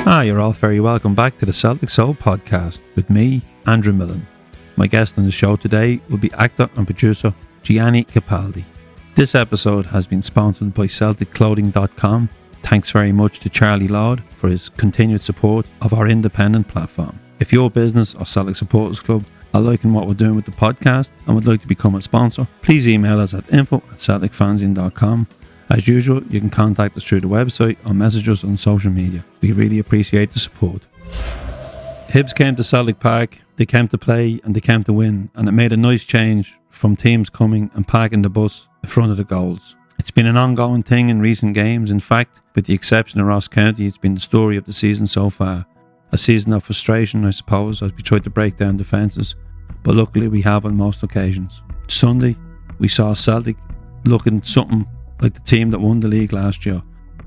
You're all very welcome back to the Celtic Soul Podcast with me, Andrew Milne. My guest on the show today will be actor and producer Gianni Capaldi. This episode has been sponsored by CelticClothing.com. Thanks very much to Charlie Lord for his continued support of our independent platform. If your business or Celtic Supporters Club are liking what we're doing with the podcast and would like to become a sponsor, please email us at info@CelticFanzine.com. As usual, you can contact us through the website or message us on social media. We really appreciate the support. Hibs came to Celtic Park, they came to play and they came to win, and it made a nice change from teams coming and parking the bus in front of the goals. It's been an ongoing thing in recent games. In fact, with the exception of Ross County, it's been the story of the season so far. A season of frustration, I suppose, as we tried to break down defences, but luckily we have on most occasions. Sunday, we saw Celtic looking something like the team that won the league last year.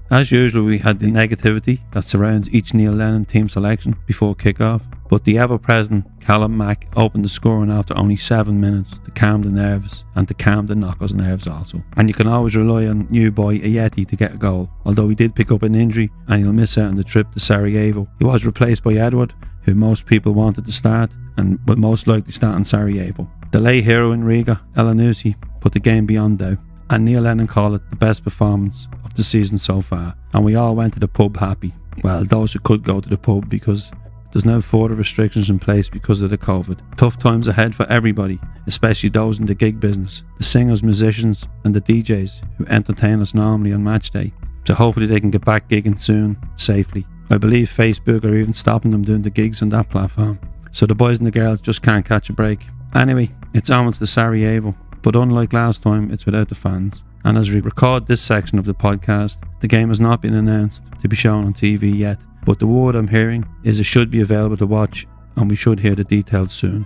As usual, we had the negativity that surrounds each Neil Lennon team selection before kick-off, but the ever-present Callum Mack opened the scoring after only 7 minutes to calm the nerves and to calm the knockers' nerves also. And you can always rely on new boy Ayeti to get a goal, although he did pick up an injury and he'll miss out on the trip to Sarajevo. He was replaced by Edward, who most people wanted to start and will most likely start in Sarajevo. The late hero in Riga, Elanusi, put the game beyond doubt, and Neil Lennon called it the best performance of the season so far, and we all went to the pub happy. Well, those who could go to the pub, because there's no further restrictions in place because of the COVID. Tough times ahead for everybody, especially those in the gig business, the singers, musicians and the DJs who entertain us normally on match day. So hopefully they can get back gigging soon, safely. I believe Facebook are even stopping them doing the gigs on that platform, so the boys and the girls just can't catch a break. Anyway, it's onwards to Sarajevo, but unlike last time, it's without the fans. And as we record this section of the podcast, the game has not been announced to be shown on TV yet, but the word I'm hearing is it should be available to watch, and we should hear the details soon.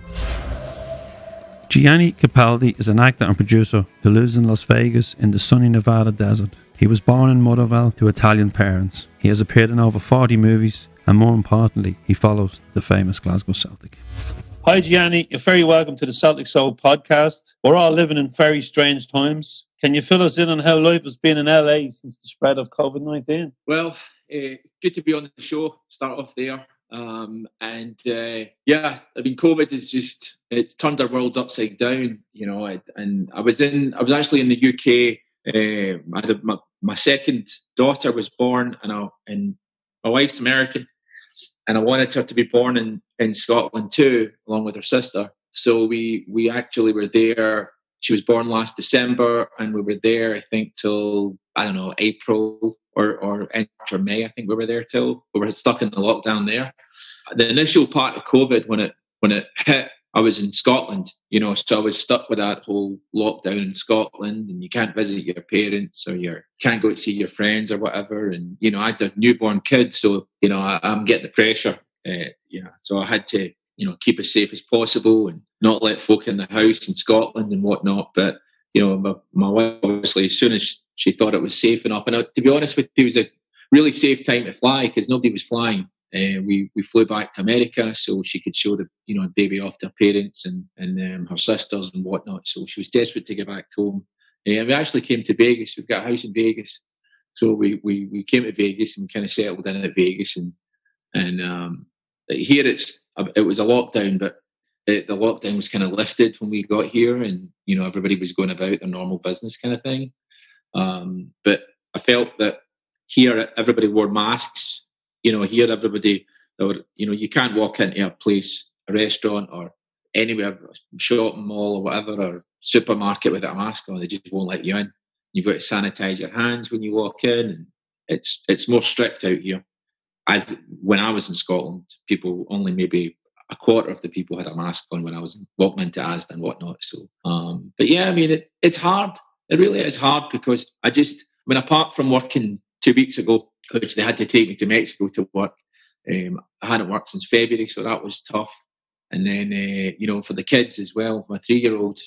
Gianni Capaldi is an actor and producer who lives in Las Vegas in the sunny Nevada desert. He was born in Motherwell to Italian parents. He has appeared in over 40 movies, and more importantly, he follows the famous Glasgow Celtic. Hi Gianni, you're very welcome to the Celtic Soul Podcast. We're all living in very strange times. Can you fill us in on how life has been in LA since the spread of COVID-19? Well, good to be on the show, start off there. COVID is just, it's turned our worlds upside down, you know. And I was actually in the UK. My second daughter was born, and my wife's American, and I wanted her to be born in Scotland too, along with her sister. So we actually were there. She was born last December, and we were there, I think, till, I don't know, April or end of May. I think we were there till we were stuck in the lockdown there. The initial part of COVID, when it hit, I was in Scotland, you know, so I was stuck with that whole lockdown in Scotland, and you can't visit your parents, or you can't go to see your friends or whatever. And, you know, I had a newborn kid, so, you know, I'm getting the pressure, so I had to, you know, keep as safe as possible and not let folk in the house in Scotland and whatnot. But, you know, my wife, obviously, as soon as she thought it was safe enough, and to be honest with you, it was a really safe time to fly because nobody was flying. We flew back to America so she could show the, you know, baby off to her parents and her sisters and whatnot. So she was desperate to get back home. And we actually came to Vegas. We've got a house in Vegas, so we came to Vegas and kind of settled in at Vegas. And here it was a lockdown, but the lockdown was kind of lifted when we got here, and, you know, everybody was going about their normal business kind of thing. But I felt that here everybody wore masks. You know, here everybody, you know, you can't walk into a place, a restaurant or anywhere, a shopping mall or whatever, or supermarket without a mask on. They just won't let you in. You've got to sanitize your hands when you walk in, and it's more strict out here. As when I was in Scotland, people, only maybe a quarter of the people had a mask on when I was walking into Asda and whatnot. So, but yeah, I mean, it's hard. It really is hard because apart from working 2 weeks ago, which they had to take me to Mexico to work, I hadn't worked since February, so that was tough. And then, you know, for the kids as well, my 3-year-old,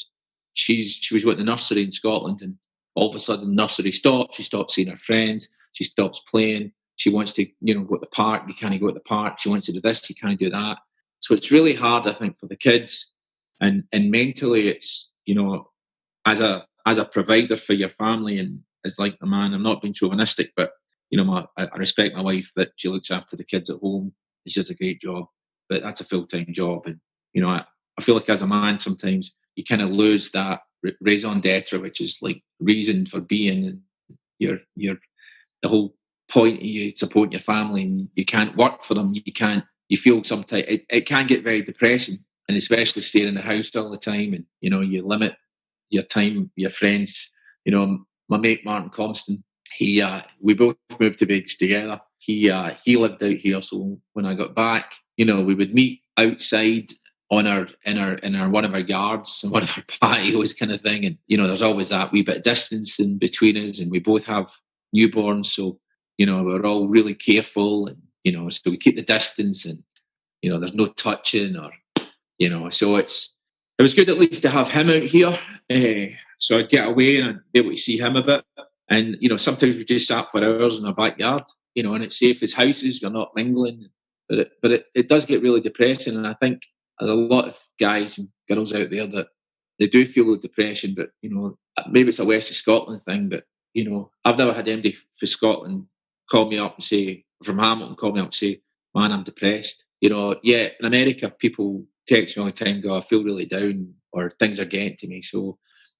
she was with the nursery in Scotland, and all of a sudden nursery stopped. She stopped seeing her friends. She stops playing. She wants to, you know, go to the park. You can't go to the park. She wants to do this. You can't do that. So it's really hard, I think, for the kids. And mentally, it's, you know, as a provider for your family, and as like a man, I'm not being chauvinistic, but I respect my wife that she looks after the kids at home. She does a great job, but that's a full-time job. And, I feel like as a man, sometimes you kind of lose that raison d'etre, which is like reason for being. And you're the whole point of you supporting your family, and you can't work for them. You feel sometimes it can get very depressing, and especially staying in the house all the time, and, you limit your time, your friends. My mate, Martin Compston, we both moved to Vegas together. He lived out here, so when I got back, we would meet outside in our one of our yards and one of our patios, kind of thing. And there's always that wee bit of distance in between us, and we both have newborns, so we're all really careful, and so we keep the distance, and there's no touching, or so it was good at least to have him out here, so I'd get away and I'd be able to see him a bit. And sometimes we just sat for hours in our backyard, and it's safe as houses, we're not mingling, but it does get really depressing. And I think there's a lot of guys and girls out there that they do feel depression, but maybe it's a West of Scotland thing, but I've never had anybody for Scotland call me up and say, from Hamilton, call me up and say, man, I'm depressed. In America, people text me all the time, go, I feel really down, or things are getting to me. So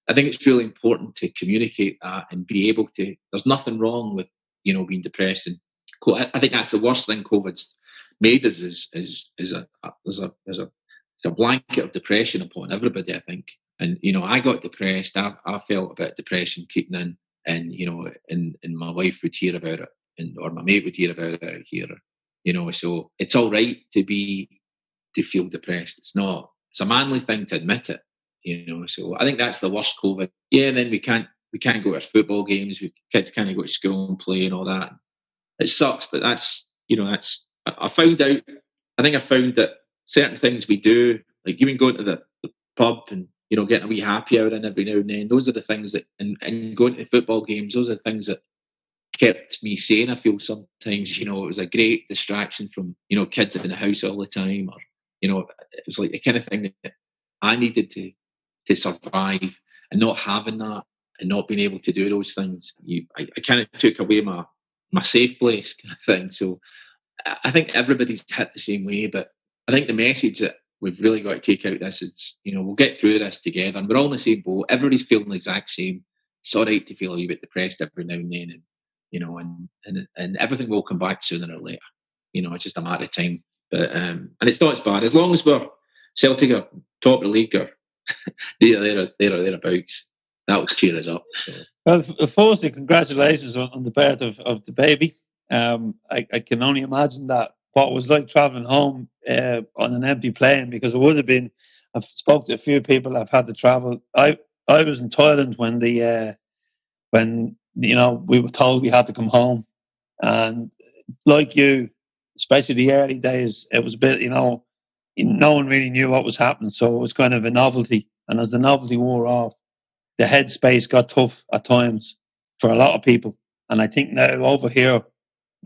I think it's really important to communicate that and be able to. There's nothing wrong with being depressed, and I think that's the worst thing COVID's made us is a blanket of depression upon everybody, I think. And I got depressed. I felt a bit of depression keeping in, and and my wife would hear about it, or my mate would hear about it out here. So it's all right to feel depressed. It's a manly thing to admit it. So I think that's the worst COVID. Yeah, and then we can't go to football games. Kids can't go to school and play and all that. It sucks, but that's I found out. I think I found that certain things we do, like even going to the pub and getting a wee happy hour in every now and then. Those are the things that, and going to football games. Those are the things that kept me sane. I feel sometimes, it was a great distraction from kids in the house all the time, or it was like the kind of thing that I needed to survive, and not having that and not being able to do those things, I kind of took away my safe place, kind of thing. So I think everybody's hit the same way, but I think the message that we've really got to take out of this is, we'll get through this together, and we're all in the same boat. Everybody's feeling the exact same. It's all right to feel a wee bit depressed every now and then, and and everything will come back sooner or later. It's just a matter of time. But and it's not as bad as long as we're Celtic are top of the league, or thereabouts. That will cheer us up. So. Well, firstly, congratulations on the birth of the baby. I can only imagine that what it was like travelling home on an empty plane, because it would have been. I've spoke to a few people I've had to travel. I was in Thailand when we were told we had to come home, and like you, especially the early days, it was a bit no one really knew what was happening, so it was kind of a novelty. And as the novelty wore off, the headspace got tough at times for a lot of people. And I think now over here,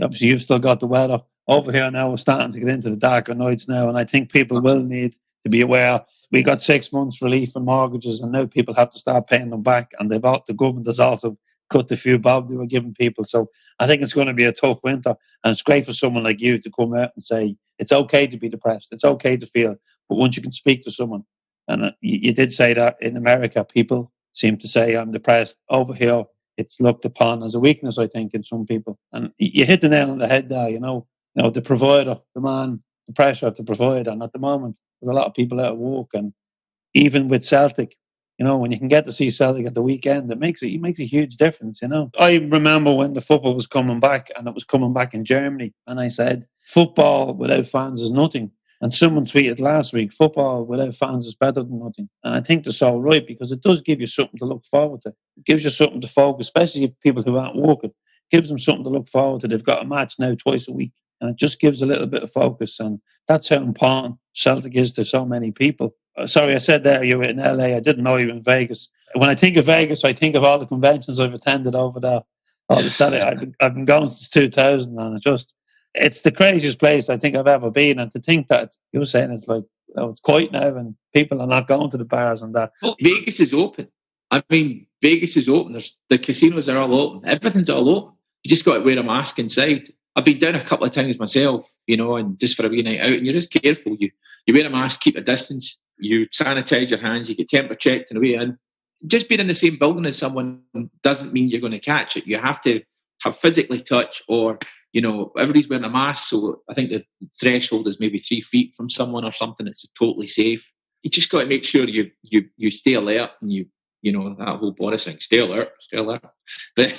obviously you've still got the weather. Over here now we're starting to get into the darker nights now, and I think people will need to be aware. We got 6 months relief for mortgages, and now people have to start paying them back. And the government has also cut the few bob they were giving people. So I think it's going to be a tough winter, and it's great for someone like you to come out and say it's okay to be depressed, it's okay to feel, but once you can speak to someone. And you did say that in America, people seem to say I'm depressed. Over here, it's looked upon as a weakness, I think, in some people. And you hit the nail on the head there. The provider, the man, the pressure to provide. And at the moment, there's a lot of people out of work, and even with Celtic, when you can get to see Celtic at the weekend, it makes a huge difference. I remember when the football was coming back, and it was coming back in Germany, and I said, football without fans is nothing. And someone tweeted last week, football without fans is better than nothing. And I think they're so right, because it does give you something to look forward to. It gives you something to focus, especially people who aren't working. It gives them something to look forward to. They've got a match now twice a week, and it just gives a little bit of focus. And that's how important Celtic is to so many people. Sorry, I said there you were in LA. I didn't know you were in Vegas. When I think of Vegas, I think of all the conventions I've attended over there. I've been going since 2000, and it's the craziest place I think I've ever been. And to think that you were saying it's like it's quiet now, and people are not going to the bars and that. Well, Vegas is open. I mean, Vegas is open. The casinos are all open. Everything's all open. you just got to wear a mask inside. I've been down a couple of times myself, and just for a wee night out, and you're just careful. You wear a mask, keep a distance, you sanitize your hands, you get temperature checked on the way in. Just being in the same building as someone doesn't mean you're going to catch it. You have to have physically touch, or everybody's wearing a mask, so I think the threshold is maybe 3 feet from someone or something. It's totally safe. You just got to make sure you stay alert, and that whole Boris thing. Stay alert. But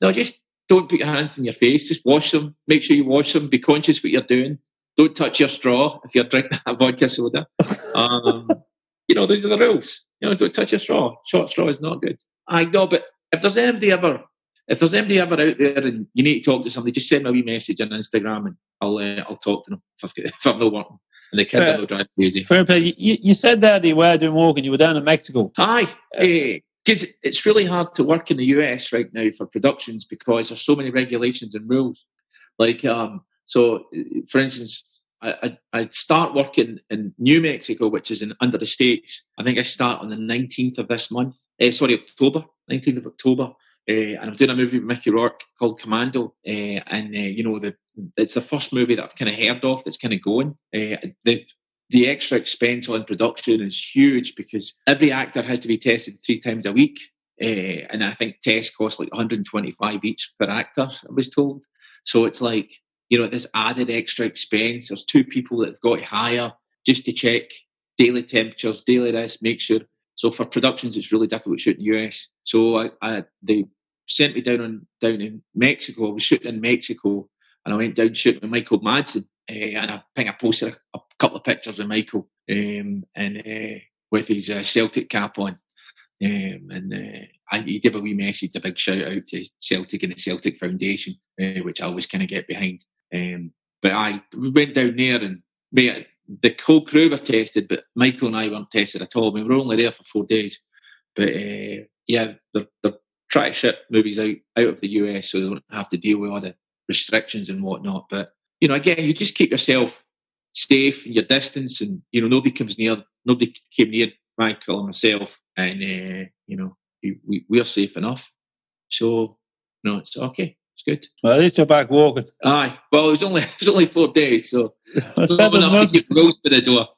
no, just don't put your hands in your face. Just wash them. Make sure you wash them. Be conscious what you're doing. Don't touch your straw if you're drinking a vodka soda. Those are the rules. Don't touch your straw. Short straw is not good. I know, but if there's anybody ever out there and you need to talk to somebody, just send me a wee message on Instagram and I'll talk to them if I'm not working and the kids are not driving crazy. Fair play. You said that you were doing walking. You were down in Mexico. Aye, because it's really hard to work in the US right now for productions because there's so many regulations and rules. So for instance, I start working in New Mexico, which is under the States. I think I start on the 19th of this month. October, 19th of October. And I'm doing a movie with Mickey Rourke called Commando. It's the first movie that I've kind of heard of that's kind of going. The extra expense on production is huge because every actor has to be tested 3 times a week. And I think tests cost like $125 each per actor, I was told. So it's like, this added extra expense. There's 2 people that have got to hire just to check daily temperatures, daily this, make sure. So for productions, it's really difficult shooting US. So they sent me down in Mexico. I was shooting in Mexico, and I went down shooting with Michael Madsen. And I think I posted a couple of pictures of Michael with his Celtic cap on. He gave a wee message, a big shout out to Celtic and the Celtic Foundation, which I always kind of get behind. But we went down there and the whole crew were tested, but Michael and I weren't tested at all. We were only there for 4 days. But they're trying to ship movies out of the US so they don't have to deal with all the restrictions and whatnot. But, again, you just keep yourself safe and your distance, and, nobody came near Michael and myself, and, we're safe enough. So, no, it's okay. It's good. Well, at least you're back walking. Aye. Well, it was only 4 days, so it's not enough to get roads to the door.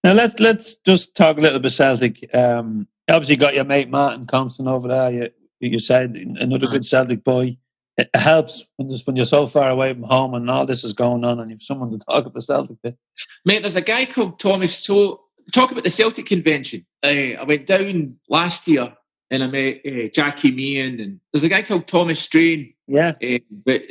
Now let's just talk a little bit Celtic. Obviously, you got your mate Martin Compson over there. You said another good Celtic boy. It helps when you're so far away from home and all this is going on, and you've someone to talk about Celtic with. Mate, there's a guy called Thomas. So talk about the Celtic Convention. I went down last year. And I met Jackie Meehan, and there's a guy called Thomas Strain. Yeah. But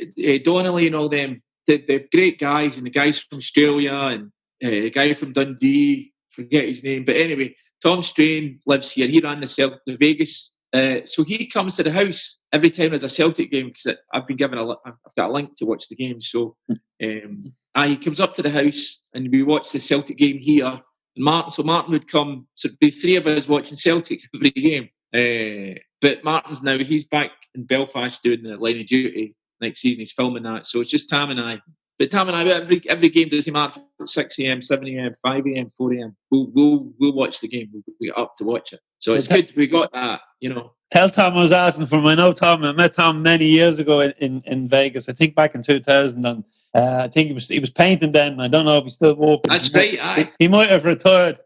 Donnelly and all them, they're great guys, and the guys from Australia, and the guy from Dundee, forget his name. But anyway, Tom Strain lives here. He ran the Vegas. So he comes to the house every time there's a Celtic game because I've been given I've got a link to watch the game. So he comes up to the house and we watch the Celtic game here. And Martin would come. So it'd be 3 of us watching Celtic every game. But Martin's now, he's back in Belfast doing the line of duty next season. He's filming that. So it's just Tam and I. But Tam and I, every game doesn't matter. 6 a.m, 7 a.m, 5 a.m, 4 a.m. We'll watch the game. We'll get up to watch it. So it's good. We got that, Tell Tom I was asking for him. I know Tom. I met Tom many years ago in Vegas. I think back in 2000. And I think he was painting then. I don't know if he's still walking. That's right. Aye. He might have retired.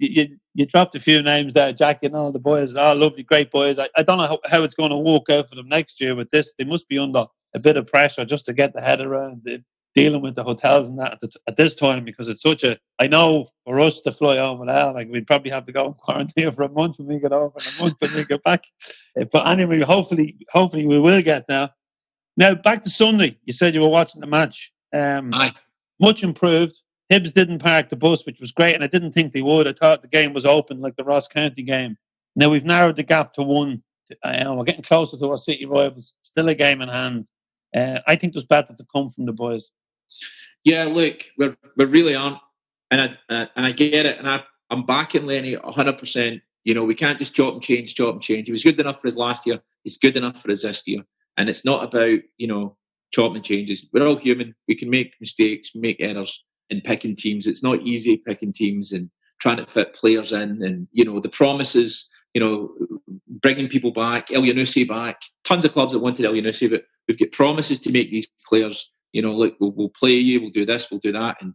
You dropped a few names there, Jack, and all the boys are lovely, great boys. I don't know how it's going to work out for them next year with this. They must be under a bit of pressure just to get the head around dealing with the hotels and that at this time, because it's I know for us to fly over there, like we'd probably have to go in quarantine for a month when we get over and a month when we get back. But anyway, hopefully we will get there. Now, back to Sunday. You said you were watching the match. Aye. Much improved. Hibs didn't park the bus, which was great, and I didn't think they would. I thought the game was open like the Ross County game. Now we've narrowed the gap to 1. We're getting closer to our city rivals. Still a game in hand. I think there's better to come from the boys. Yeah, look, we really aren't, and I get it, and I'm backing Lenny 100%. We can't just chop and change. He was good enough for his last year. He's good enough for his this year, and it's not about chop and changes. We're all human. We can make mistakes, make errors. In picking teams, it's not easy picking teams and trying to fit players in, and the promises bringing people back, Elyounoussi back, tons of clubs that wanted Elyounoussi, but we've got promises to make these players, look, we'll play you, we'll do this, we'll do that. And,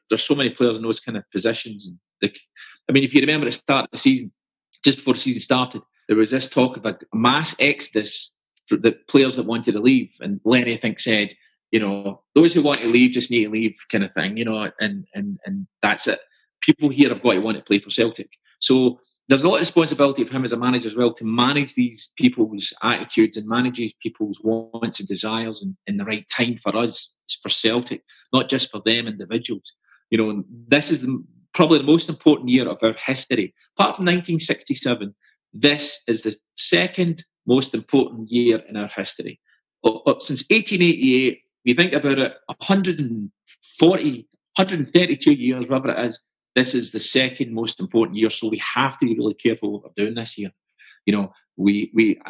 there's so many players in those kind of positions. And if you remember at the start of the season, just before the season started, there was this talk of a mass exodus for the players that wanted to leave. And Lenny, I think, said, those who want to leave just need to leave, kind of thing, and that's it. People here have got to want to play for Celtic. So there's a lot of responsibility for him as a manager as well to manage these people's attitudes and manage these people's wants and desires in the right time for us, for Celtic, not just for them individuals. This is probably the most important year of our history. Apart from 1967, this is the second most important year in our history. Since 1888, we think about it, 132 years, whatever it is, this is the second most important year. So we have to be really careful what we're doing this year.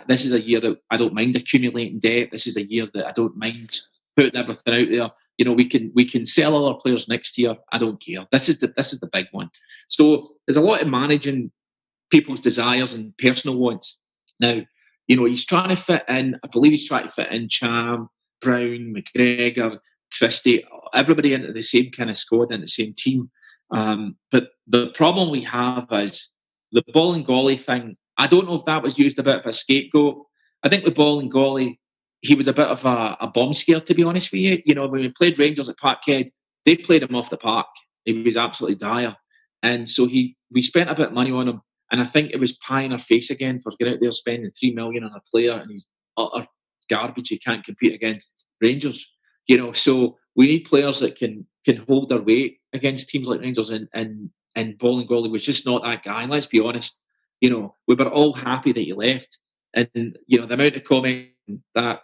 This is a year that I don't mind accumulating debt. This is a year that I don't mind putting everything out there. We can sell all our players next year. I don't care. This is the big one. So there's a lot of managing people's desires and personal wants. Now, he's trying to fit in. I believe he's trying to fit in Cham, Brown, McGregor, Christie, everybody into the same kind of squad, into the same team. But the problem we have is the Goalie thing. I don't know if that was used a bit of a scapegoat. I think with Goalie, he was a bit of a bomb scare, to be honest with you. When we played Rangers at Parkhead, they played him off the park. He was absolutely dire. And so we spent a bit of money on him. And I think it was pie in our face again for getting out there spending $3 million on a player, and he's utter garbage. He can't compete against Rangers. So we need players that can hold their weight against teams like Rangers, and Goalie was just not that guy. And let's be honest, we were all happy that he left. And the amount of comment that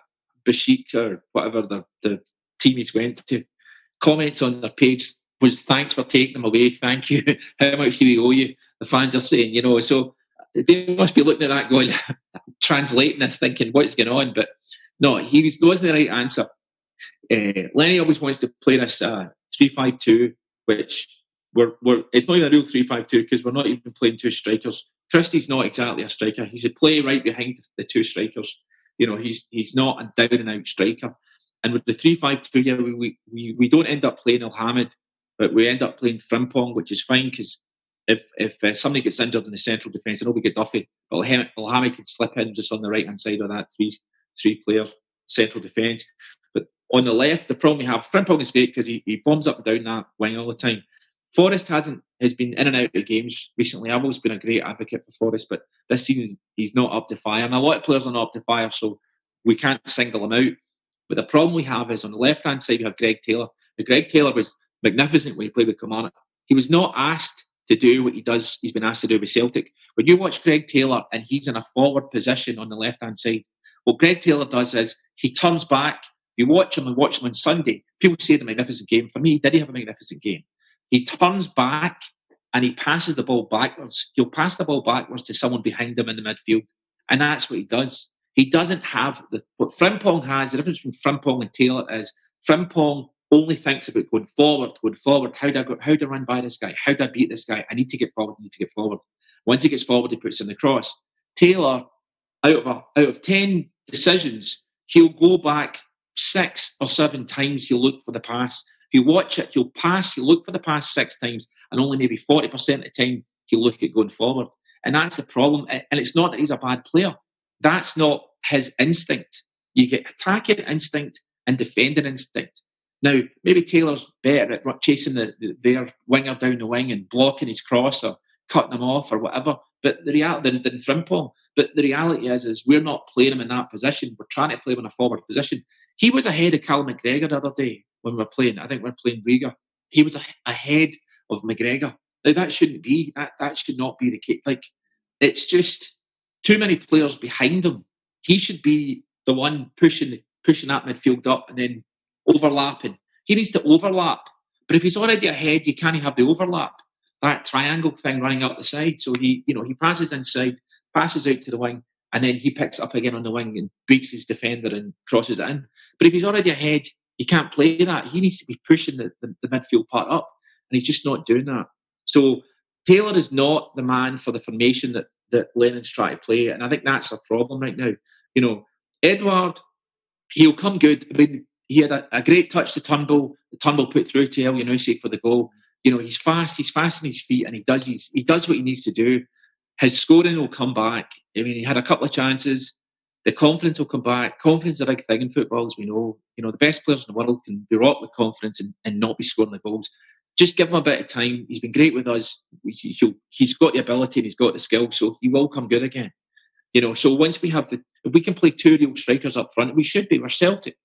Bashik or whatever the team he's went to, comments on their page was, thanks for taking him away, thank you. How much do we owe you? The fans are saying, so they must be looking at that going, translating this, thinking, what's going on? But no, wasn't the right answer. Lenny always wants to play this 3-5-2, which it's not even a real 3-5-2 because we're not even playing two strikers. Christie's not exactly a striker. He should play right behind the two strikers. He's not a down and out striker. And with the 3-5-2 here, we don't end up playing Elhamed, but we end up playing Frimpong, which is fine because if somebody gets injured in the central defence, I know we get Duffy, but Elhamed could slip in just on the right hand side of that three-player central defence. But on the left, the problem we have, Frimpong is great because he bombs up and down that wing all the time. Forrest has been in and out of games recently. I've always been a great advocate for Forrest, but this season he's not up to fire. And a lot of players are not up to fire, so we can't single him out. But the problem we have is on the left-hand side, we have Greg Taylor. Now, Greg Taylor was magnificent when he played with Kilmarnock. He was not asked to do what he's been asked to do with Celtic. When you watch Greg Taylor and he's in a forward position on the left-hand side, what Greg Taylor does is he turns back. You watch him on Sunday. People say the magnificent game. For me, did he have a magnificent game? He turns back and he passes the ball backwards. He'll pass the ball backwards to someone behind him in the midfield. And that's what he does. He doesn't have what Frimpong has. The difference between Frimpong and Taylor is Frimpong only thinks about going forward. How do I run by this guy? How do I beat this guy? I need to get forward. Once he gets forward, he puts in the cross. Taylor, out of 10 decisions, he'll go back 6 or 7 times. He'll look for the pass. If you watch it, he'll look for the pass 6 times, and only maybe 40% of the time he'll look at going forward. And that's the problem. And it's not that he's a bad player. That's not his instinct. You get attacking instinct and defending instinct. Now, maybe Taylor's better at chasing their winger down the wing and blocking his cross or cutting him off or whatever. But the reality than Frimpong. But the reality is we're not playing him in that position. We're trying to play him in a forward position. He was ahead of Callum McGregor the other day when we were playing. I think we were playing Riga. He was ahead of McGregor. Now, that shouldn't be. That should not be the case. Like, it's just too many players behind him. He should be the one pushing that midfield up and then overlapping. He needs to overlap. But if he's already ahead, you can't have the overlap. That triangle thing running up the side. So he passes inside, passes out to the wing, and then he picks up again on the wing and beats his defender and crosses it in. But if he's already ahead, you can't play that. He needs to be pushing the midfield part up, and he's just not doing that. So Taylor is not the man for the formation that that Lennon's trying to play. And I think that's a problem right now. You know, Edward, he'll come good. I mean, he had a great touch to Turnbull. The Turnbull put through to Elyounoussi for the goal. You know, he's fast on his feet, and he does what he needs to do. His scoring will come back. I mean, he had a couple of chances. The confidence will come back. Confidence is a big thing in football, as we know. You know, the best players in the world can be rocked with confidence and not be scoring the goals. Just give him a bit of time. He's been great with us. He's got the ability and he's got the skill, so he will come good again. You know, so once we have if we can play two real strikers up front, we should be. We're Celtic.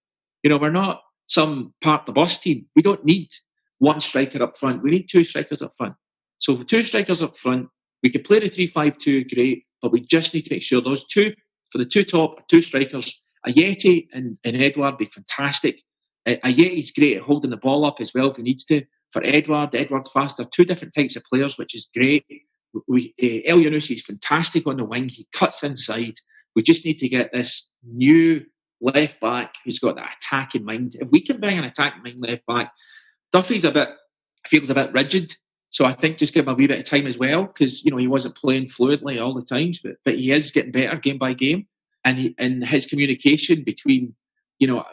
You know, we're not some park the bus team. We don't need one striker up front. We need two strikers up front. So two strikers up front, we could play the 3-5-2, great, but we just need to make sure those two, for the two top, two strikers, Ajeti and Edward be fantastic. Ajeti's great at holding the ball up as well if he needs to. For Edward's faster. Two different types of players, which is great. Elyounoussi is fantastic on the wing. He cuts inside. We just need to get this new left back who's got that attacking mind. If we can bring an attacking mind left back, Duffy's feels a bit rigid. So I think just give him a wee bit of time as well, because you know he wasn't playing fluently all the times, but he is getting better game by game, and his communication between, you know,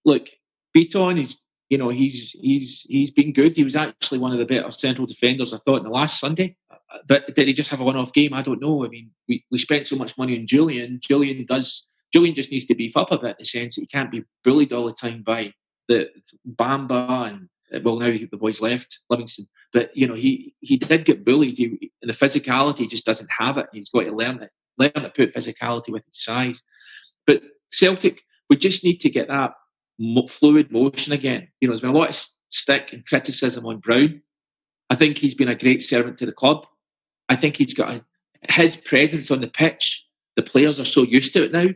look, Beaton is, you know, he's been good. He was actually one of the better central defenders, I thought, in the last Sunday. But did he just have a one-off game? I don't know. I mean, we spent so much money on Julian. Julian just needs to beef up a bit in the sense that he can't be bullied all the time by the Bamba and, well, now the boys left, Livingston. But, you know, he did get bullied. And the physicality just doesn't have it. He's got to learn to put physicality with his size. But Celtic, we just need to get that fluid motion again. You know, there's been a lot of stick and criticism on Brown. I think he's been a great servant to the club. I think he's got his presence on the pitch. The players are so used to it now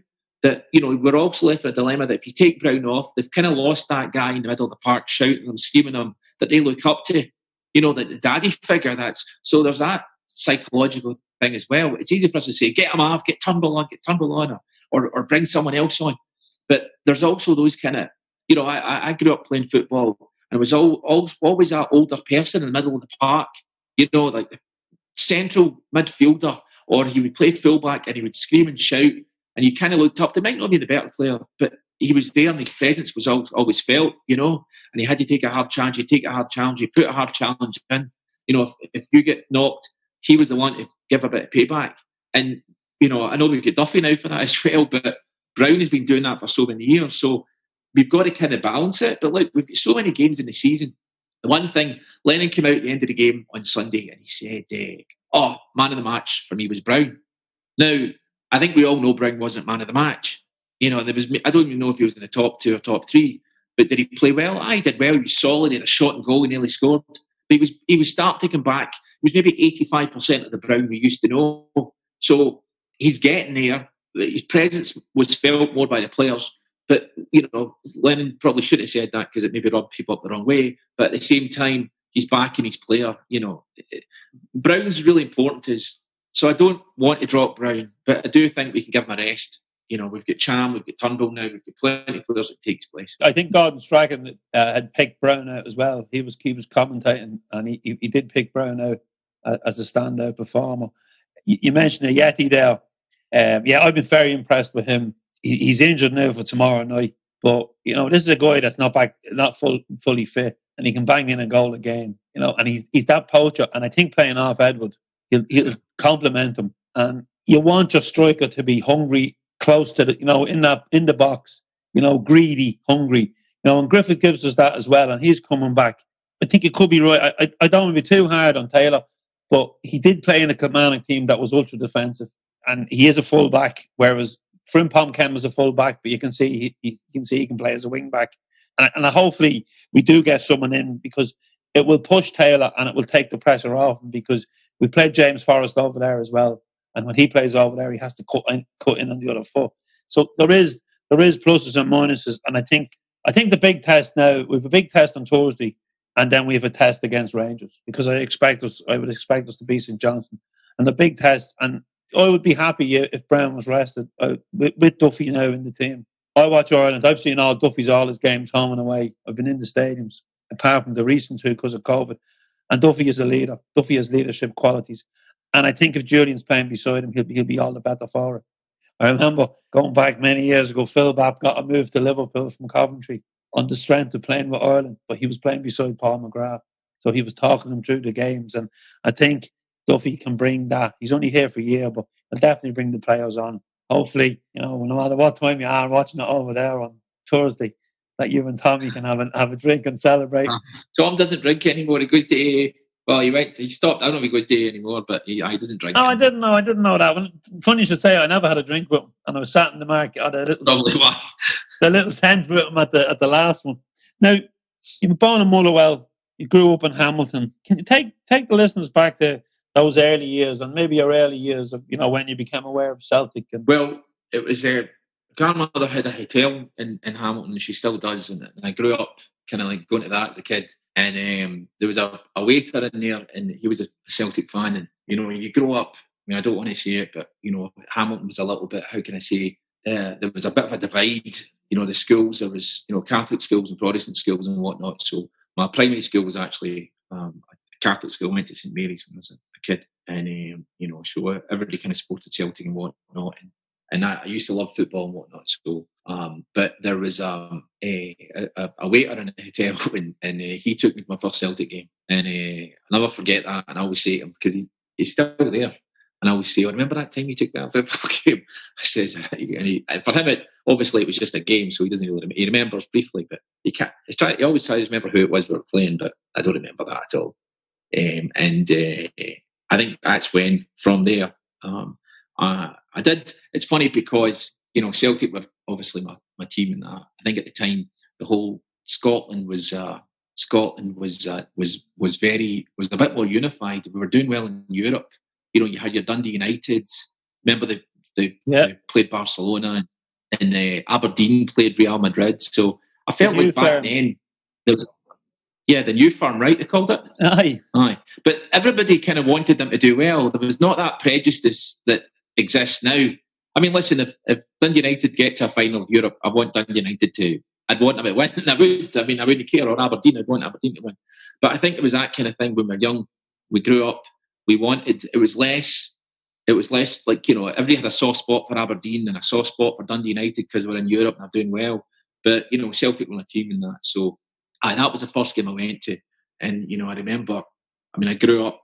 that, you know, we're also left with a dilemma that if you take Brown off, they've kind of lost that guy in the middle of the park shouting them, screaming them, that they look up to, you know, the daddy figure. So there's that psychological thing as well. It's easy for us to say, get him off, get Turnbull on, or bring someone else on. But there's also those kind of, you know, I grew up playing football, and it was always that older person in the middle of the park, you know, like the central midfielder, or he would play fullback and he would scream and shout, and you kind of looked up. They might not be the better player, but he was there and his presence was always felt, you know, and he had to take a hard challenge. You take a hard challenge, you put a hard challenge in. You know, if you get knocked, he was the one to give a bit of payback. And, you know, I know we've got Duffy now for that as well, but Brown has been doing that for so many years. So we've got to kind of balance it. But look, we've got so many games in the season. The one thing, Lennon came out at the end of the game on Sunday and he said, man of the match for me was Brown. Now, I think we all know Brown wasn't man of the match. You know, I don't even know if he was in the top two or top three, but did he play well? He did well. He was solid. He had a shot and goal. He nearly scored. But he was starting to come back. He was maybe 85% of the Brown we used to know. So he's getting there. His presence was felt more by the players. But, you know, Lennon probably shouldn't have said that because it maybe rubbed people up the wrong way. But at the same time, he's backing his player. You know, Brown's really important to us. So I don't want to drop Brown, but I do think we can give him a rest. You know, we've got Cham, we've got Turnbull now, we've got plenty of players that takes place. I think Gordon Strachan had picked Brown out as well. He was commentating, and he did pick Brown out as a standout performer. You mentioned Ajeti there. I've been very impressed with him. He's injured now for tomorrow night, but you know, this is a guy that's not fully fit, and he can bang in a goal a game. You know, and he's that poacher. And I think playing off Edward, he'll complement him. And you want your striker to be hungry, close to the, you know, in the box, you know, greedy, hungry. You know, and Griffith gives us that as well, and he's coming back. I think it could be right. I don't want to be too hard on Taylor, but he did play in a Kilmarnock team that was ultra defensive, and he is a full back, whereas Frimpong Ken was a full back, but you can see he can play as a wing back. And hopefully we do get someone in, because it will push Taylor and it will take the pressure off him, because we played James Forrest over there as well. And when he plays over there, he has to cut in on the other foot. So there is pluses and minuses. And I think the big test now, we have a big test on Thursday, and then we have a test against Rangers, because I would expect us to beat St Johnstone. And the big test, and I would be happy if Brown was rested with Duffy now in the team. I watch Ireland. I've seen all his games home and away. I've been in the stadiums, apart from the recent two because of COVID. And Duffy is a leader. Duffy has leadership qualities. And I think if Julian's playing beside him, he'll be all the better for it. I remember going back many years ago, Phil Babb got a move to Liverpool from Coventry on the strength of playing with Ireland, but he was playing beside Paul McGrath. So he was talking him through the games. And I think Duffy can bring that. He's only here for a year, but he'll definitely bring the players on. Hopefully, no matter what time you are watching it over there on Thursday, that you and Tommy can have a drink and celebrate. Tom doesn't drink anymore. He goes to... Well, he stopped. I don't know if he goes to anymore, but he doesn't drink. Oh, anymore. I didn't know that. Funny you should say, I never had a drink with him, and I was sat in the market at the little tent with him at the last one. Now, you were born in Motherwell. You grew up in Hamilton. Can you take the listeners back to those early years, and maybe your early years of when you became aware of Celtic? Well, it was grandmother had a hotel in Hamilton, and she still does, and I grew up kind of like going to that as a kid. And there was a waiter in there, and he was a Celtic fan. And you grow up. I mean, I don't want to say it, but Hamilton was a little bit. How can I say? There was a bit of a divide. The schools. There was Catholic schools and Protestant schools and whatnot. So my primary school was actually a Catholic school. I went to St Mary's when I was a kid, and so everybody kind of supported Celtic and whatnot. And I used to love football and whatnot. So, but there was a waiter in the hotel, and he took me to my first Celtic game. And I'll never forget that. And I always say to him, because he's still there, and I always say, "I remember that time you took that football game." I says, and for him, obviously it was just a game, so he doesn't really remember. He remembers briefly, but he can't. He always tries to remember who it was we were playing, but I don't remember that at all. And I think that's when, from there, I did. It's funny because Celtic were obviously my team, and I think at the time the whole Scotland was a bit more unified. We were doing well in Europe. You had your Dundee United. Remember they played Barcelona, and Aberdeen played Real Madrid. So I felt like back then there was. Yeah, the new firm, right? They called it. Aye. But everybody kind of wanted them to do well. There was not that prejudice that exists now. I mean, listen, if Dundee United get to a final of Europe, I want Dundee United to. I'd want them to win. I would. I mean, I wouldn't care. Or Aberdeen, I'd want Aberdeen to win. But I think it was that kind of thing when we were young. We grew up. We wanted. It was less like everybody had a soft spot for Aberdeen and a soft spot for Dundee United because we're in Europe and they're doing well. But Celtic were a team in that. So. And that was the first game I went to. And, I remember, I grew up,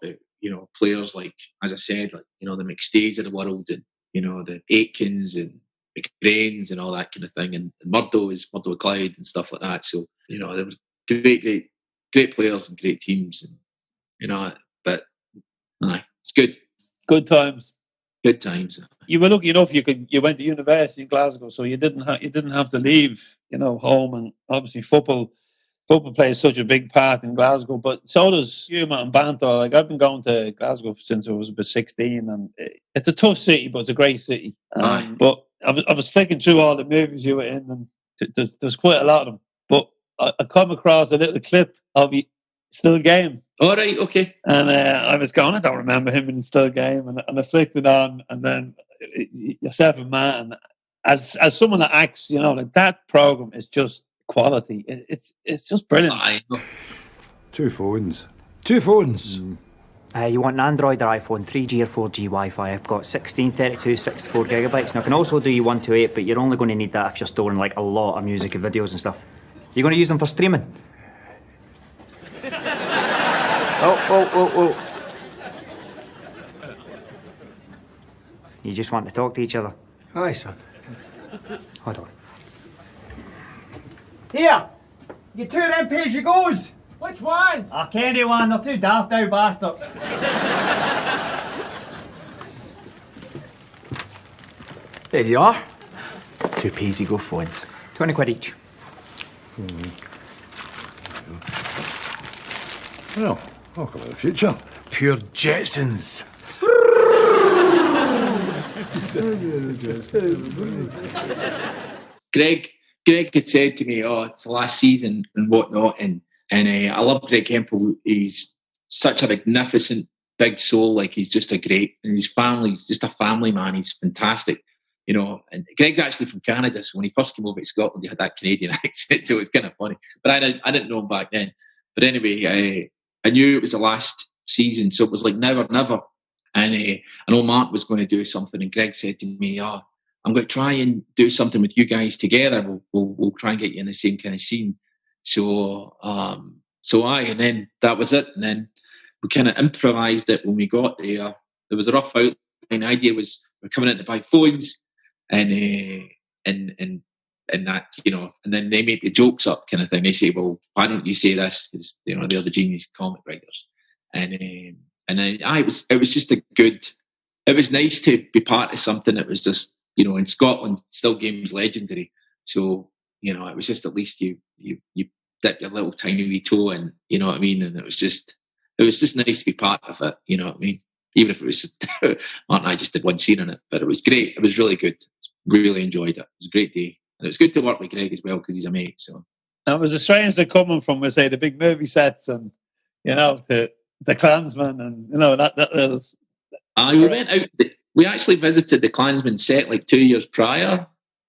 players like, as I said, like, the McStays of the world and, the Aitkins and McGrains and all that kind of thing. And Murdo Clyde and stuff like that. So, there was great players and great teams. And, but, it's good. Good times. Good times. You were lucky enough. You went to university in Glasgow, so you didn't have to leave, home. And obviously football plays such a big part in Glasgow, but so does humour and banter. Like, I've been going to Glasgow since I was about 16, and it's a tough city, but it's a great city. But I was flicking through all the movies you were in, and there's quite a lot of them. But I come across a little clip of you, Still Game. All right, okay. And I was going, I don't remember him in Still Game, and I flicked it on, and then yourself and Matt, and as someone that acts, like that program is just quality. It's just brilliant. Two phones. You want an Android or iPhone, 3G or 4G Wi-Fi. I've got 16, 32, 64 gigabytes. Now I can also do you 128, but you're only going to need that if you're storing like a lot of music and videos and stuff. You're going to use them for streaming? Oh. You just want to talk to each other? Aye, son. Hold on. Here! You two of them pay-as-you-goes! Which ones? I can't do one, they're too daft now, bastards. There you are. 2 pay-as-you-go phones. 20 quid each. Well, talk about the future. Pure Jetsons. Greg had said to me, it's the last season and whatnot, and I love Greg Hempel. He's such a magnificent big soul. Like, he's just a great, and his family, he's just a family man. He's fantastic, and Greg's actually from Canada, so when he first came over to Scotland he had that Canadian accent, so it was kind of funny, but I didn't know him back then. But anyway, I knew it was the last season, so it was like now or never. And I know Mark was going to do something, and Greg said to me, "Oh, I'm going to try and do something with you guys together. We'll try and get you in the same kind of scene." So and then that was it. And then we kind of improvised it when we got there. There was a rough outline. The idea was we're coming in to buy phones, and that, you know, and then they make the jokes up kind of thing. They say, "Well, why don't you say this?" Because, you know, they're the genius comic writers. And then it was just a good. It was nice to be part of something that was just, you know, in Scotland, still game's legendary. So, you know, it was just, at least you dip your little tiny wee toe in, you know what I mean? And it was just nice to be part of it, you know what I mean? Even if it was, Mark and I just did one scene in it, but it was great. It was really good. Really enjoyed it. It was a great day. And it was good to work with Greg as well, because he's a mate. So Now, it was a strange thing coming from, we say, the big movie sets and, you know, the Klansman and, you know, that little... we went out, we actually visited the Klansman set like 2 years prior.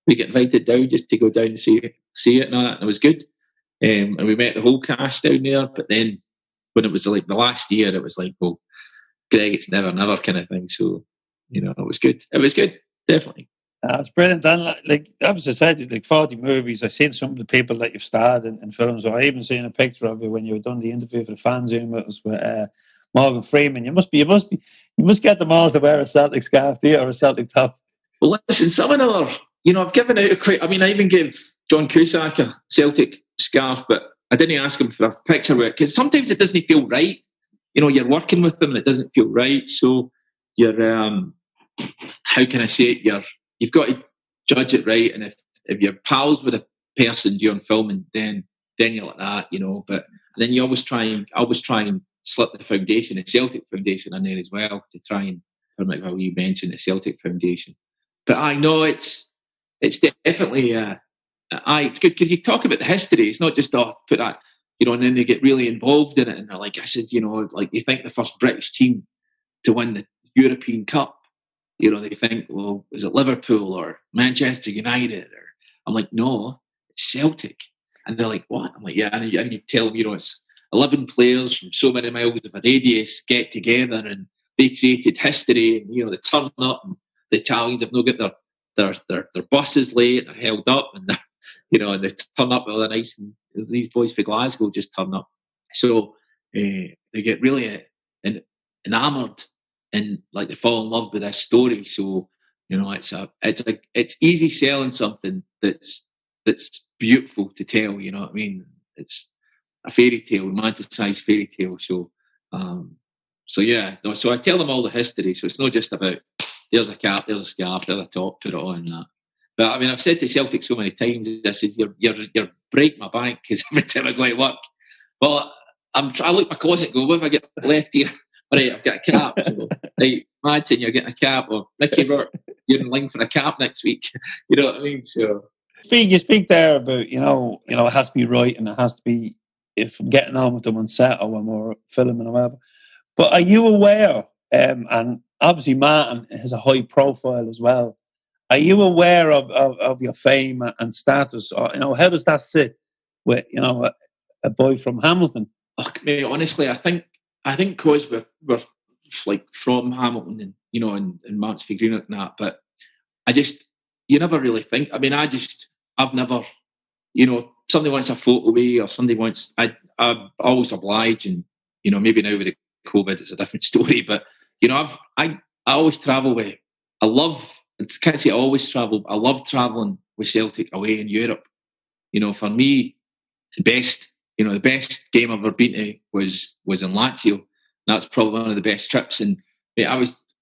We got invited down just to go down and see it and all that, and it was good. And we met the whole cast down there. But then when it was like the last year, it was like, well, Greg, it's never kind of thing. So, you know, it was good. It was good, definitely. It's brilliant. And like as I said, like 40 movies. I've seen some of the people that you've starred in films. Or I even seen a picture of you when you were done the interview for the Fanzine. It was with Morgan Freeman. You must get them all to wear a Celtic scarf, do you, or a Celtic top? Well, listen, some of them are, you know, I've given out I even gave John Cusack a Celtic scarf, but I didn't ask him for a picture with it, because sometimes it doesn't feel right. You know, you're working with them and it doesn't feel right. So you're, how can I say it? You've got to judge it right. And if you're pals with a person during filming, then you're like that, you know. But then you always try and slip the foundation, the Celtic Foundation, in there as well, to try and permit how you mentioned the Celtic Foundation. But I know it's definitely it's good, because you talk about the history. It's not just put that, you know, and then they get really involved in it, and they're like, I said, you know, like, you think the first British team to win the European Cup, you know, they think, well, is it Liverpool or Manchester United? Or I'm like, no, it's Celtic. And they're like, what? I'm like, yeah. And you tell them, you know, it's 11 players from so many miles of a radius get together, and they created history. And, you know, they turn up, and the Italians have not got their buses late, they're held up, and you know, and they turn up all the nice, and these boys for Glasgow just turn up. So they get really enamoured, and like they fall in love with this story. So, you know, it's easy selling something that's beautiful to tell. You know what I mean? It's a fairy tale, romanticised fairy tale. So, yeah. No, so I tell them all the history. So it's not just about, there's a cap, there's a scarf, there's a top, put it on, that. But I mean, I've said to Celtic so many times, this is you're break my bank, because every time I go to work, well, I look at my closet and go, what have I got left here? All right, I've got a cap. So, right, Madsen, you're getting a cap, or Mickey Rourke, you're in line for a cap next week. You know what I mean? So you speak there about, you know, it has to be right, and it has to be, if I'm getting on with them on set or when we're filming or whatever. But are you aware, and obviously Martin has a high profile as well, are you aware of your fame and status? Or, you know, how does that sit with, you know, a boy from Hamilton? Mate, honestly, I think because we're like from Hamilton, and, you know, and Mansfield Green and that, but you never really think. I mean, I've never, you know, somebody wants a photo with me, or somebody wants, I'm always obliged, and, you know, maybe now with the COVID it's a different story, but, you know, I always travel with, I can't say I always travel, but I love travelling with Celtic away in Europe. You know, for me, the best game I've ever been to was in Lazio. That's probably one of the best trips. And I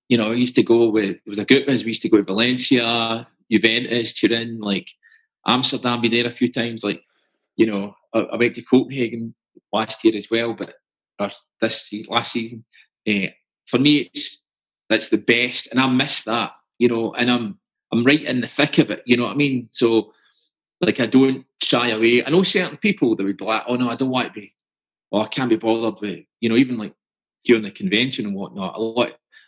used to go with, it was a group of us, we used to go to Valencia, Juventus, Turin, like Amsterdam, been there a few times. Like, you know, I went to Copenhagen last year as well, last season. For me, that's the best, and I miss that, you know, and I'm right in the thick of it, you know what I mean? So, like, I don't shy away. I know certain people that would be like, oh no, I don't want to be, or I can't be bothered with, you know, even like during the convention and whatnot.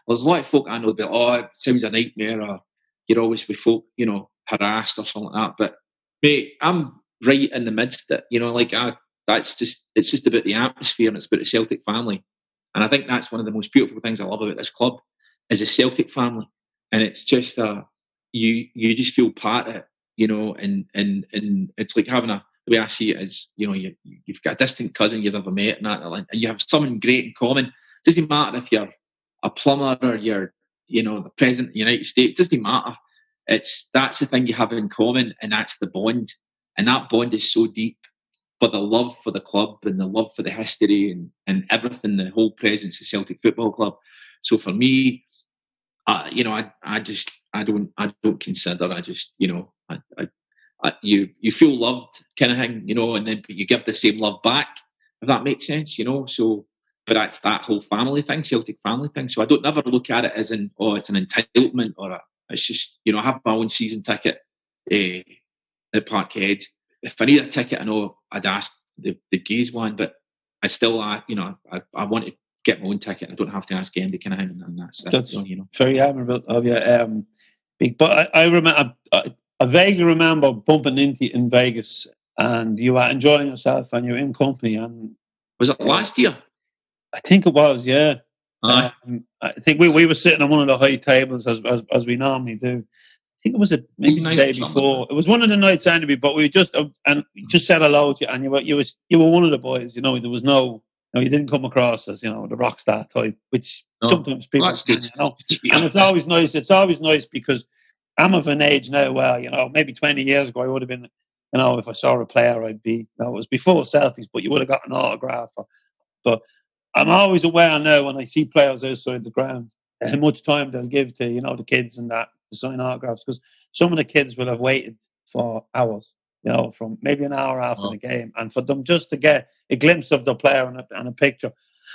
There's a lot of folk I know that, oh, it sounds a nightmare, or you're always with folk, you know, harassed or something like that. But mate, I'm right in the midst of it, you know, like it's just about the atmosphere, and it's about the Celtic family. And I think that's one of the most beautiful things I love about this club. as a Celtic family, and it's just you just feel part of it, and it's like having the way I see it is, you've got a distant cousin you've never met, and you have something great in common. It doesn't matter if you're a plumber or you're, the president of the United States. It doesn't matter. That's the thing you have in common, and that's the bond. And that bond is so deep for the love for the club and the love for the history and everything, the whole presence of Celtic Football Club. So for me, I don't consider. You feel loved, kind of thing, and then you give the same love back, if that makes sense, So, but that's that whole family thing, Celtic family thing. So I don't never look at it as it's an entitlement it's just, I have my own season ticket at Parkhead. If I need a ticket, I know I'd ask the gays one, but I still, I want to get my own ticket. I don't have to ask Andy, can I? And that's very admirable of you. But I remember, I vaguely remember bumping into you in Vegas, and you were enjoying yourself, and you were in company. And was it last year? I think it was, yeah. I think we were sitting on one of the high tables as we normally do. I think it was maybe the day before. It was one of the nights anyway, but we just said hello to you, and you were one of the boys. There was no, you didn't come across as the rock star type, which sometimes people do. And it's always nice. It's always nice because I'm of an age now where maybe 20 years ago I would have been, if I saw a player, I'd be. It was before selfies, but you would have got an autograph. But I'm always aware now when I see players outside the ground how much time they'll give to the kids and that to sign autographs, because some of the kids will have waited for hours, from maybe an hour after the game, and for them just to get a glimpse of the player and a picture.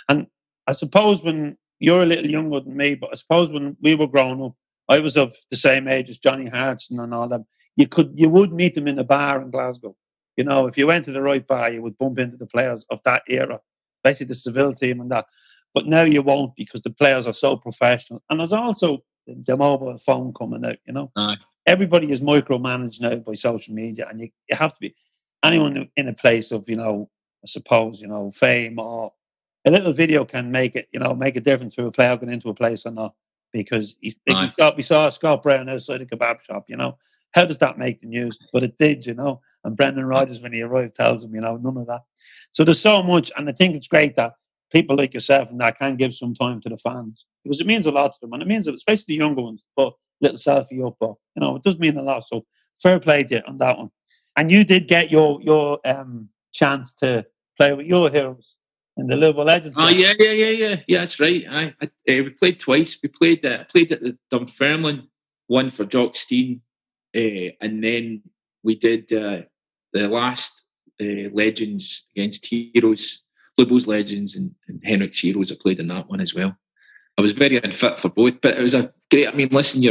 And I suppose when you're a little younger than me, but I suppose when we were growing up, I was of the same age as Johnny Hartson and all them. You would meet them in a bar in Glasgow. If you went to the right bar, you would bump into the players of that era, basically the Seville team and that. But now you won't, because the players are so professional. And there's also the mobile phone coming out, Everybody is micromanaged now by social media, and you have to be anyone in a place of, I suppose, fame, or a little video can make a difference to a player going into a place or not. Because we saw Scott Brown outside a kebab shop, How does that make the news? But it did, And Brendan Rodgers, when he arrived, tells him, none of that. So there's so much, and I think it's great that people like yourself and that can give some time to the fans, because it means a lot to them, and it means, especially the younger ones, but little selfie up, but it does mean a lot. So fair play to you on that one. And you did get your chance to play with your heroes in the Liverpool Legends. Yeah, that's right. We played twice. We played at the Dunfermline one for Jock Stein, and then we did the last Legends against Heroes, Liverpool's Legends and Henrik's Heroes. I played in that one as well. I was very unfit for both, but it was a great. Listen,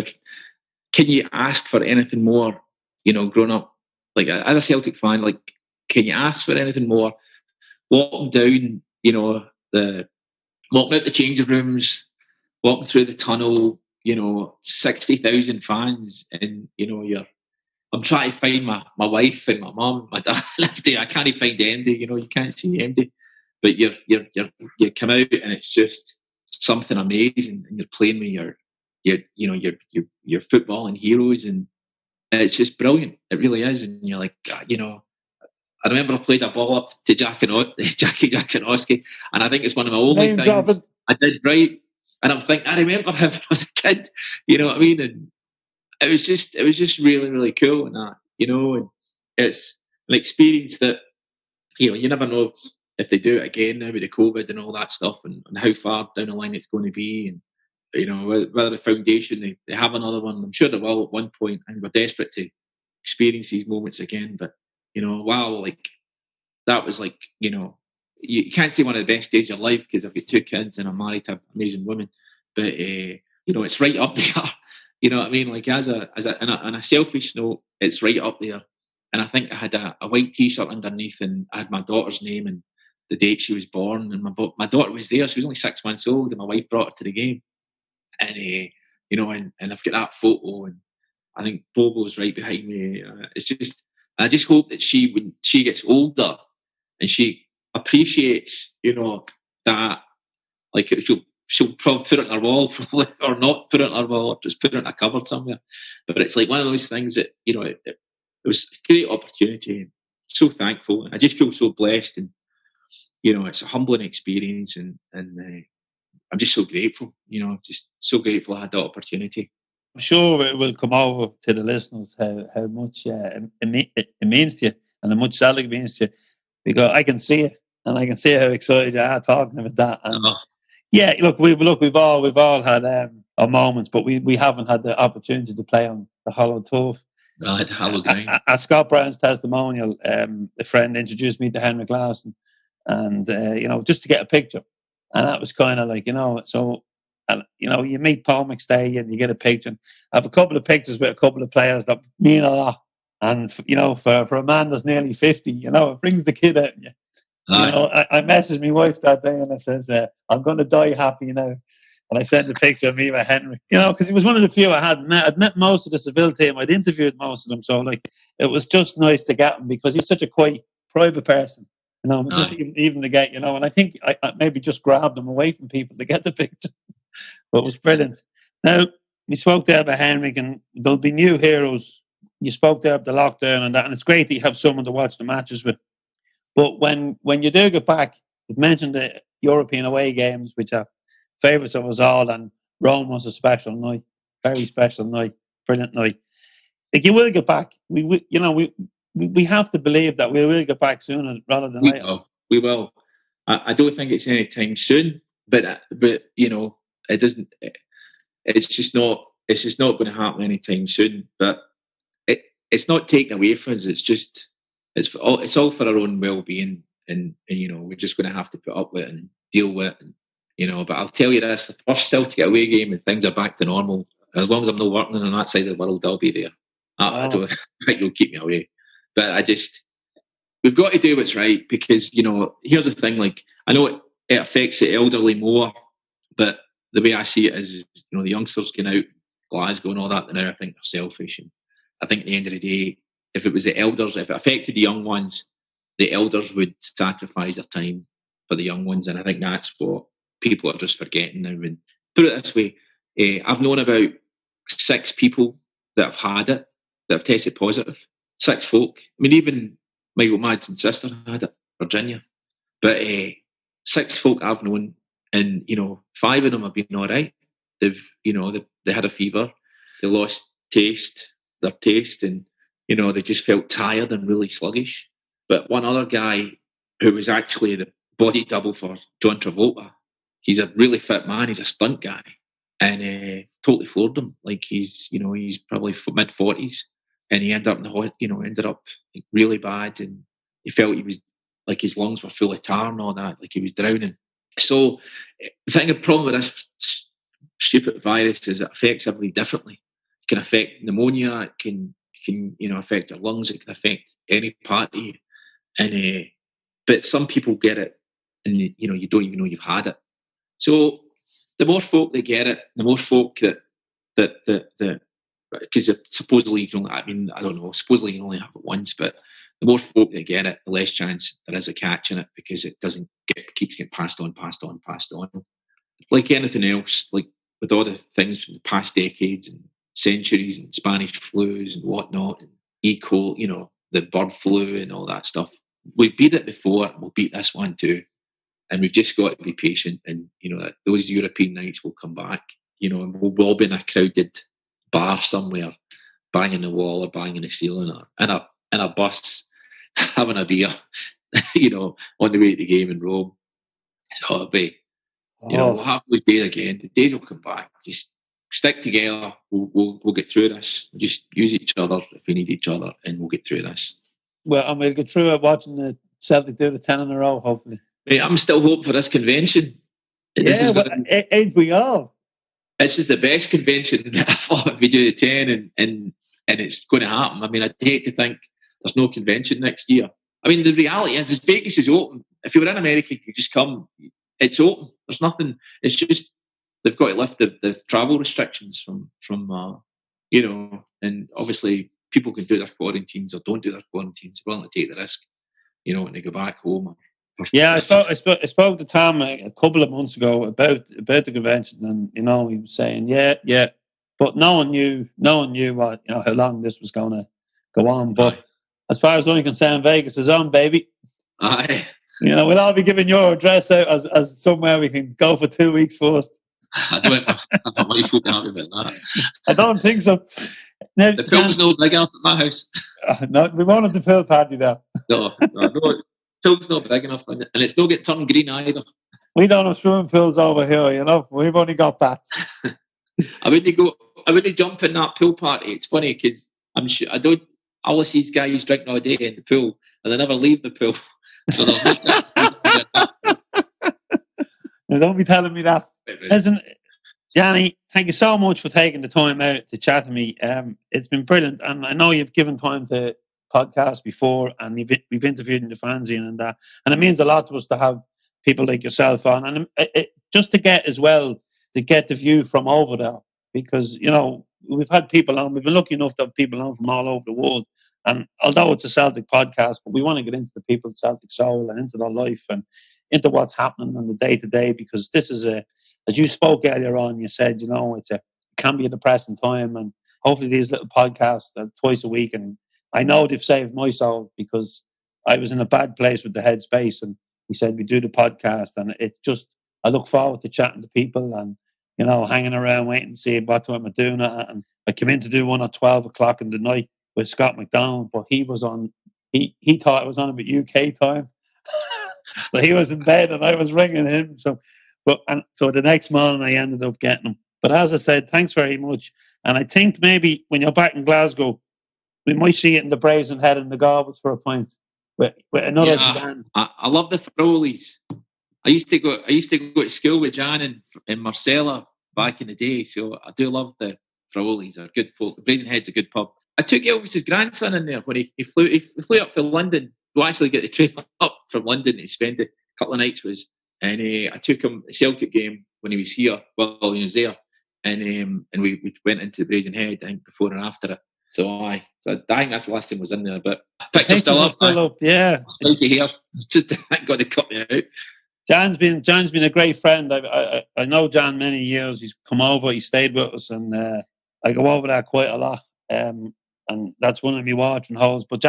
can you ask for anything more? Growing up, like as a Celtic fan, like, can you ask for anything more? Walking down, walking out the changing rooms, walking through the tunnel, 60,000 fans, and I'm trying to find my wife and my mum, my dad. I can't find Andy. You can't see Andy, but you come out and it's just something amazing, and you're playing with your footballing heroes, and it's just brilliant. It really is, and you're like, I remember I played a ball up to Jackie Jackanoski, and I think it's one of my only things I did right. And I remember him when I was a kid, you know what I mean? And it was just really, really cool, and that, and it's an experience that, you never know if they do it again now with the COVID and all that stuff, and how far down the line it's going to be, and whether the foundation they have another one. I'm sure they will at one point, and we're desperate to experience these moments again. But wow, like that was like, you can't say one of the best days of your life, because I've got 2 kids and I'm married to an amazing woman, but it's right up there. You know what I mean? Like on a selfish note, it's right up there. And I think I had a white T-shirt underneath, and I had my daughter's name and the date she was born, and my daughter was there. She was only 6 months old, and my wife brought her to the game. And and I've got that photo, and I think Bobo's right behind me. I just hope that when she gets older and she appreciates, that, like, she'll probably put it on her wall, probably, or not put it on her wall, or just put it in a cupboard somewhere. But it's like one of those things that, you know, it was a great opportunity. So thankful. I just feel so blessed, and you know, it's a humbling experience, and I'm just so grateful. You know, just so grateful I had that opportunity. I'm sure it will come over to the listeners how much it means to you, and how much Celtic means to you, because I can see it, and I can see how excited you are talking about that. And yeah, we've all had our moments, but we haven't had the opportunity to play on the hollow turf. At Scott Brown's testimonial, a friend introduced me to Henrik Larsson, and you know, just to get a picture, and that was kind of like, you know, so. And you know, you meet Paul McStay and you get a picture. I have a couple of pictures with a couple of players that mean a lot. And you know, for a man that's nearly 50, you know, it brings the kid out in you. You know, I messaged my wife that day and I says, "I'm going to die happy now." And I sent a picture of me with Henry. You know, because he was one of the few I hadn't met. I'd met most of the Seville team. I'd interviewed most of them, so like it was just nice to get him because he's such a quite private person. You know, just even to get, you know, and I think I maybe just grabbed him away from people to get the picture. But it was brilliant. Now, we spoke there about Henrik, and there'll be new heroes. You spoke there of the lockdown and that, and it's great that you have someone to watch the matches with. But when you do get back, you've mentioned the European away games, which are favourites of us all, and Rome was a special night, very special night, brilliant night. Like, you will get back. We have to believe that we will get back sooner rather than later. We will. I don't think it's any time soon, but you know, it doesn't. It's just not going to happen anytime soon. But it's not taken away from us. It's all for our own well-being, and you know, we're just going to have to put up with it and deal with it. And, you know, but I'll tell you this: the first Celtic away game and things are back to normal. As long as I'm not working on that side of the world, I'll be there. I don't think you'll keep me away. But we've got to do what's right, because, you know, here's the thing. Like, I know it affects the elderly more, but the way I see it is, you know, the youngsters going out, Glasgow and all that, now I think they're selfish. And I think at the end of the day, if it was the elders, if it affected the young ones, the elders would sacrifice their time for the young ones. And I think that's what people are just forgetting now. And put it this way, I've known about 6 people that have had it, that have tested positive. 6 folk. I mean, even Michael Madsen's sister had it, Virginia. But 6 folk I've known, and, you know, 5 of them have been all right. They've, you know, they had a fever, they lost their taste, and, you know, they just felt tired and really sluggish. But one other guy who was actually the body double for John Travolta, he's a really fit man, he's a stunt guy, and totally floored him. Like, he's probably mid-40s, and he ended up like, really bad, and he felt he was like his lungs were full of tar and all that, like he was drowning. So the problem with this stupid virus is it affects everybody differently. It can affect pneumonia, it can you know, affect your lungs, it can affect any part of you. And but some people get it, and you know, you don't even know you've had it. So the more folk that get it, the more folk that because supposedly you can only, I mean, I don't know, supposedly you can only have it once, but the more folk that get it, the less chance there is of catching it, because it doesn't keeps getting passed on. Like anything else, like with all the things from the past decades and centuries, and Spanish flus and whatnot, and E. coli, you know, the bird flu and all that stuff. We've beat it before, and we'll beat this one too. And we've just got to be patient, and, you know, those European nights will come back, you know, and we'll all be in a crowded bar somewhere, banging the wall or banging the ceiling, or in a bus having a beer, you know, on the way to the game in Rome. So it'll be, you know, we'll have those days again. The days will come back. Just stick together. We'll get through this. Just use each other if we need each other, and we'll get through this. Well, and we'll get through it watching the Celtic do the 10 in a row, hopefully. Mate, I'm still hoping for this convention. Ain't we all? This is the best convention that I thought if we do the 10 and it's going to happen. I mean, I'd hate to think there's no convention next year. I mean, the reality is Vegas is open. If you were in America, you could just come. It's open. There's nothing. It's just they've got to lift the travel restrictions from you know, and obviously people can do their quarantines or don't do their quarantines. They're willing to take the risk, you know, when they go back home. Yeah, I spoke to Tom a couple of months ago about the convention, and he was saying, yeah, but no one knew what how long this was going to go on. But as far as I'm concerned, Vegas is on, baby. Aye. We'll all be giving your address out as somewhere we can go for 2 weeks first. I'm not very fucking happy about that. I don't think so. Now, the pool's no big enough at my house. No, we won't have the pool party there. No, pool's not big enough, and it's not getting turned green either. We don't have swimming pools over here, We've only got bats. I wouldn't jump in that pool party. It's funny because I'm sure I always see these guys drinking all day in the pool and they never leave the pool. So there's no, don't be telling me that. Listen, Gianni, thank you so much for taking the time out to chat to me. It's been brilliant, and I know you've given time to podcasts before, and we've interviewed in the fanzine and that, and it means a lot to us to have people like yourself on, and just to get the view from over there, because we've had people on. We've been lucky enough to have people on from all over the world. And although it's a Celtic podcast, but we want to get into the people's Celtic soul and into their life and into what's happening on the day-to-day, because this is as you spoke earlier on, you said, it can be a depressing time, and hopefully these little podcasts twice a week, and I know they've saved my soul, because I was in a bad place with the headspace, and he said we do the podcast, and it's just, I look forward to chatting to people and, hanging around waiting to see what time I'm doing it. And I came in to do one at 12 o'clock in the night with Scott McDonald, but he was on, he thought it was on about UK time. So he was in bed and I was ringing him. So the next morning I ended up getting him. But as I said, thanks very much. And I think maybe when you're back in Glasgow, we might see it in the Brazenhead and the Gorbals for a pint with another band. I love the Frolies. I used to go to school with Jan in Marcella back in the day, so I do love the Frolies. They're good folk. Brazenhead's a good pub. I took Elvis's grandson in there when he flew up from London. We'll actually get the train up from London to spend a couple of nights and I took him a Celtic game when he was here. Well, he was there, and we went into the Brazenhead, I think, before and after it. So I think that's the last time I was in there, but pictures still up. Yeah. Spiky hair. Just thank God they cut me out. John's been a great friend. I know John many years. He's come over. He stayed with us, and I go over there quite a lot. And that's one of my watering holes. But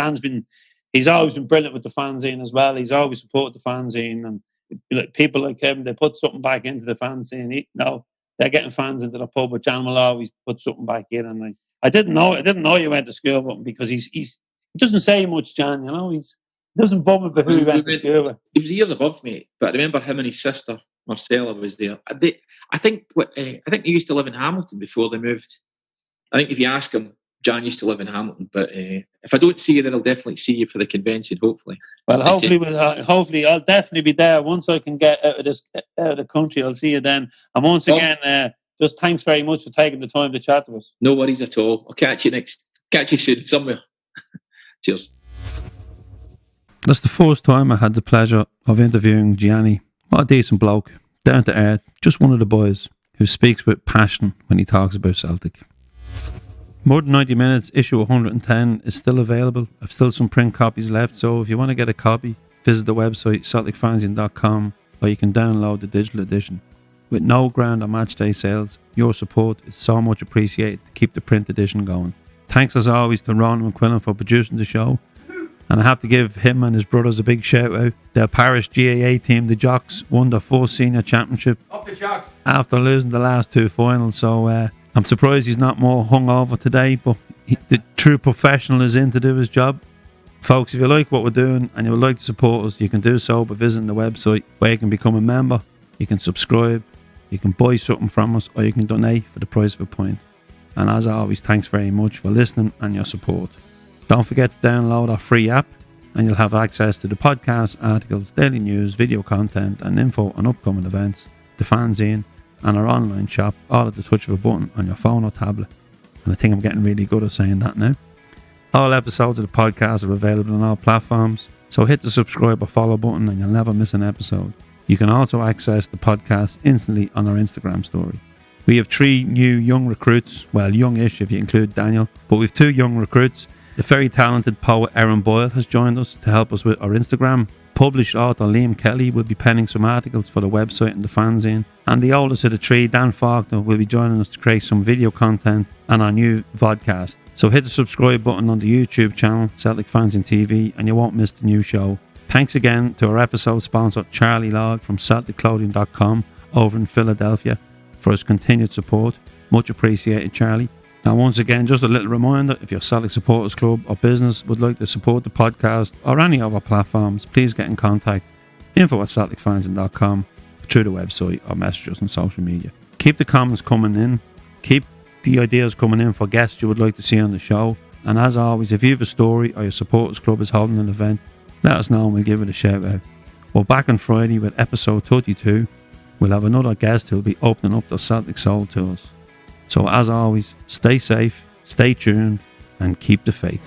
he's always been brilliant with the fanzine as well. He's always supported the fanzine, and people like him, they put something back into the fanzine. They're getting fans into the pub, but John will always put something back in. And I didn't know you went to school with him, because he doesn't say much, John. He doesn't bother about who he went to school with. He was years above me, but I remember him and his sister Marcella was there. I think they used to live in Hamilton before they moved. I think if you ask him, John used to live in Hamilton, but if I don't see you, then I'll definitely see you for the convention. Hopefully. Well, hopefully I'll definitely be there once I can get out of the country. I'll see you then. And once again, just thanks very much for taking the time to chat to us. No worries at all. I'll catch you soon somewhere. Cheers. That's the first time I had the pleasure of interviewing Gianni. What a decent bloke, down to earth, just one of the boys who speaks with passion when he talks about Celtic. More Than 90 Minutes, issue 110, is still available. I've still some print copies left, so if you want to get a copy, visit the website celticfanzine.com, or you can download the digital edition. With no ground or match day sales, your support is so much appreciated to keep the print edition going. Thanks as always to Ron McQuillan for producing the show. And I have to give him and his brothers a big shout out. Their parish GAA team, the Jocks, won their first senior championship. Up the Jocks! After losing the last two finals, so I'm surprised he's not more hungover today, but the true professional is in to do his job. Folks, if you like what we're doing and you would like to support us, you can do so by visiting the website, where you can become a member, you can subscribe, you can buy something from us, or you can donate for the price of a pint. And as always, thanks very much for listening and your support. Don't forget to download our free app, and you'll have access to the podcast, articles, daily news, video content, and info on upcoming events, the fanzine, and our online shop, all at the touch of a button on your phone or tablet. And I think I'm getting really good at saying that now. All episodes of the podcast are available on all platforms, so hit the subscribe or follow button and you'll never miss an episode. You can also access the podcast instantly on our Instagram story. We have 3 new young recruits, well, youngish if you include Daniel, but we've 2 young recruits. The very talented poet Aaron Boyle has joined us to help us with our Instagram. Published author Liam Kelly will be penning some articles for the website and the fanzine. And the oldest of the three, Dan Faulkner, will be joining us to create some video content and our new vodcast. So hit the subscribe button on the YouTube channel, Celtic Fanzine TV, and you won't miss the new show. Thanks again to our episode sponsor, Charlie Log from CelticClothing.com over in Philadelphia for his continued support. Much appreciated, Charlie. Now, once again, just a little reminder, if your Celtic Supporters Club or business would like to support the podcast or any of our platforms, please get in contact. info@CelticFanzine.com, through the website or message us on social media. Keep the comments coming in. Keep the ideas coming in for guests you would like to see on the show. And as always, if you have a story or your supporters club is holding an event, let us know and we'll give it a shout out. We're back on Friday with episode 32. We'll have another guest who'll be opening up their Celtic Soul to us. So as always, stay safe, stay tuned, and keep the faith.